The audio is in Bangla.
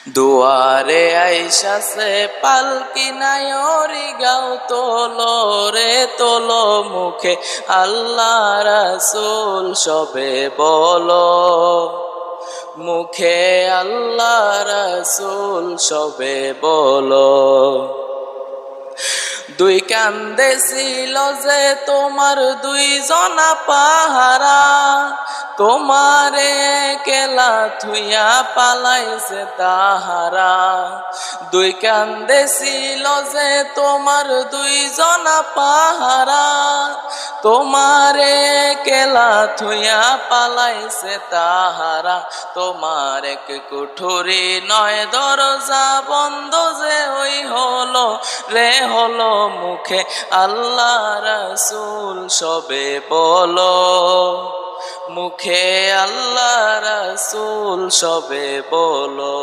দুয়ারে আইসাছে পালকি নায়রি গাও তোলো রে তোলো মুখে আল্লাহ রাসূল সবে বলো মুখে আল্লাহ রাসূল সবে বলো দুই কান্দে ছিল যে তোমার দুই জনা পাহারা তোমারে কেলা থুইয়া পালাইছে তাহারা দুই কান্দে ছিল যে তোমার দুই জনা পাহারা তোমারে কেলা থুইয়া পালাইছে তাহারা তোমার এক কুঠুরি নয় দরজা বন্ধ যে ওই হলো রে হলো মুখে আল্লাহ রাসূল সবে বলো মুখে আল্লাহ রাসূল সবে বলো।